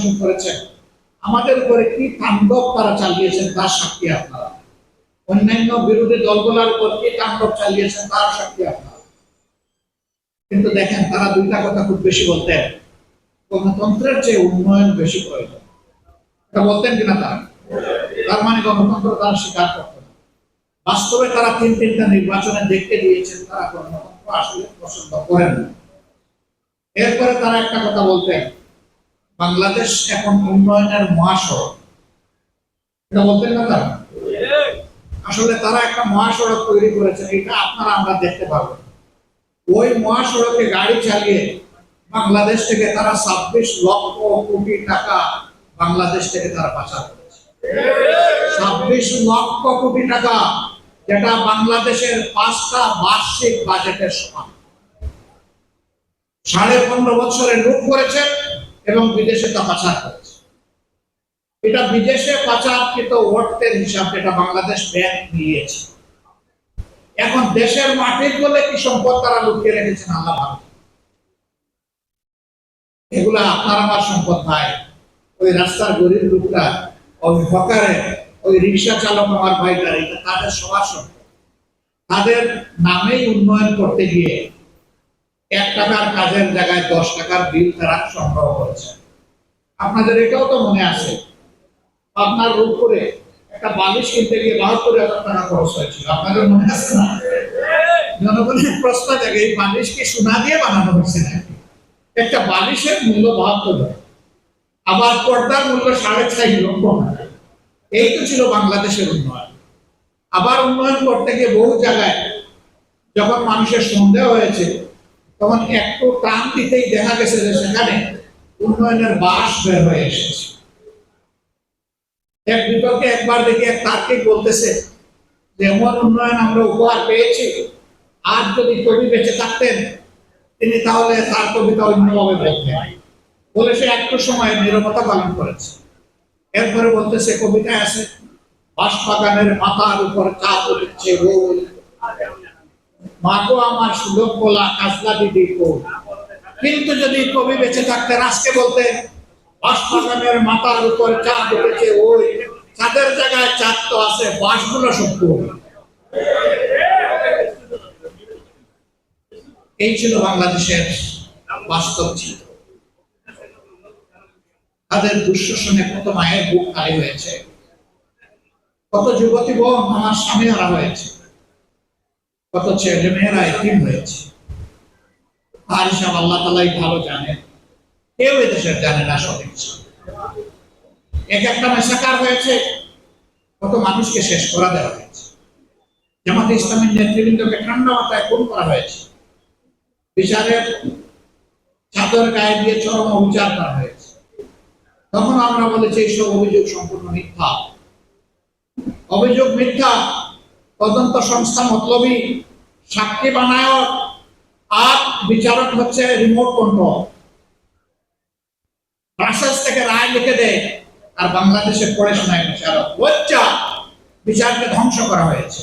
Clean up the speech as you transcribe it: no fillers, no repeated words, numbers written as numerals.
শাসন করেছেন, আমাদের উপরে কি তাণ্ডব তারা চালিয়েছেন তার সাক্ষী আপনারা। অন্যান্য বিরোধী দলগুলোর উপর কি তাণ্ডব চালিয়েছেন তার সাক্ষী আপনারা। কিন্তু দেখেন তারা দুইটা কথা খুব বেশি বলতেন, গণতন্ত্রের চেয়ে উন্নয়ন বেশি প্রয়োজন, এটা বলতেন কিনা তারা? তার মানে গণতন্ত্র তারা স্বীকার করতেন। বাস্তবে তারা তিনটা নির্বাচনে দেখতে দিয়েছেন তারা গণতন্ত্র আসলে পছন্দ করেন না। এরপরে তারা একটা কথা বলতেন, বাংলাদেশ এখন উন্নয়নের মহাসড়ক, এটা বলতেন না তারা? আসলে তারা একটা মহাসড়ক তৈরি করেছেন, এটা আপনারা আমরা দেখতে পাবো। ওই মহাসড়কে গাড়ি চালিয়ে বাংলাদেশ থেকে তারা 26 লক্ষ কোটি টাকা বাংলাদেশ থেকে তারা পাচার করেছে। 26 লক্ষ কোটি টাকা, যেটা বাংলাদেশের 5টা বার্ষিক বাজেটের সমান। 15.5 বছরে লুট করেছে এবং বিদেশে তা পাচার করেছে। এটা বিদেশে পাচারকৃত অর্থের হিসাব, যেটা বাংলাদেশ ব্যাংক নিয়েছে। এখন দেশের মাটির বলে কি সম্পদ তারা লুকিয়ে রেখেছেন আল্লাহ ভালো। এগুলা আপনার আমার সম্পদ ভাই। ওই রাস্তার গরিব লোকটা, ওই হকারে, ওই রিক্সা চালক আমার ভাইটার, এটা তাদের সবার সম্পদ। তাদের নামেই উন্নয়ন করতে গিয়ে 1 টাকার কাজের জায়গায় 10 টাকার বিল তারা সংগ্রহ করেছে। আপনাদের এটাও তো মনে আছে, আপনার রূপপুরে একটা বালিশ কিনতে গিয়ে 72,000 টাকা খরচ হয়েছিল, আপনাদের মনে আছে না? জনগণের প্রশ্ন জাগে, এই বালিশ কি সোনা দিয়ে বানানো হয়েছে নাকি? একটা বালিশের মূল্য 72,000, আবার পর্দার মূল্য 4.5 লক্ষ। এই তো ছিল বাংলাদেশের উন্নয়ন। আবার উন্নয়ন করতে গিয়ে বহু জায়গায় যখন মানুষের সন্দেহ হয়েছে, তখন একটু টান দিতেই দেখা গেছে যে সেখানে উন্নয়নের বাস বের হয়ে এসেছে। এক বিতর্কে একবার দেখি এক তার্কিক বলতেছে যে এমন উন্নয়ন আমরা উপহার পেয়েছি, আর যদি কবি বেঁচে থাকতেন তিনি তাহলে তার কবিতা অন্যভাবে বলতেন। বলে সে একটু সময় নীরবতা পালন করেছে। এরপরে বলতেছে, কবিতায় আছে, বাঁশবাগানের মাথার উপর চাঁদ উঠছে রোজ, মাগো আমার সুলভ বলা কাজলা দিদি কোল। কিন্তু যদি কবি বেঁচে থাকতেন আজকে বলতেন, বাঁশবাগানের মাথার উপর চাঁদ উঠেছে ওই, চাঁদের জায়গায় চাঁদ তো আছে, বাঁশগুলো সব কোল। এই ছিল বাংলাদেশের বাস্তব চিত্র। তাদের দুঃশাসনে কত মায়ের বুক খালি হয়েছে, কত যুবতী বোন আমার স্বামী হারা হয়েছে, কত ছেলে মেয়েরা এতিম হয়েছে। আর হিসাব আল্লাহ তাআলাই ভালো জানেন, কেউ এদেশের জানে না সঠিক। এক একটা মেসাকার হয়েছে, কত মানুষকে শেষ করা দেওয়া হয়েছে। জামাতে ইসলামের নেতৃবৃন্দকে ঠান্ডা মাথায় খুন করা হয়েছে, বিচারের চাদর গায়ে দিয়ে চরম অবিচার করা হয়েছে। তখন আমরা বলেছি এইসব অভিযোগ সম্পূর্ণ মিথ্যা। অভিযোগ মিথ্যা, তদন্ত সংস্থা মতলবী, সাক্ষী বানায়, আর বিচারক হচ্ছে রিমোট কন্ট্রোল। ব্রাসেলস থেকে রায় লিখে দেয় আর বাংলাদেশে পড়ে শোনায় বিচারক। লজ্জা, বিচারকে ধ্বংস করা হয়েছে।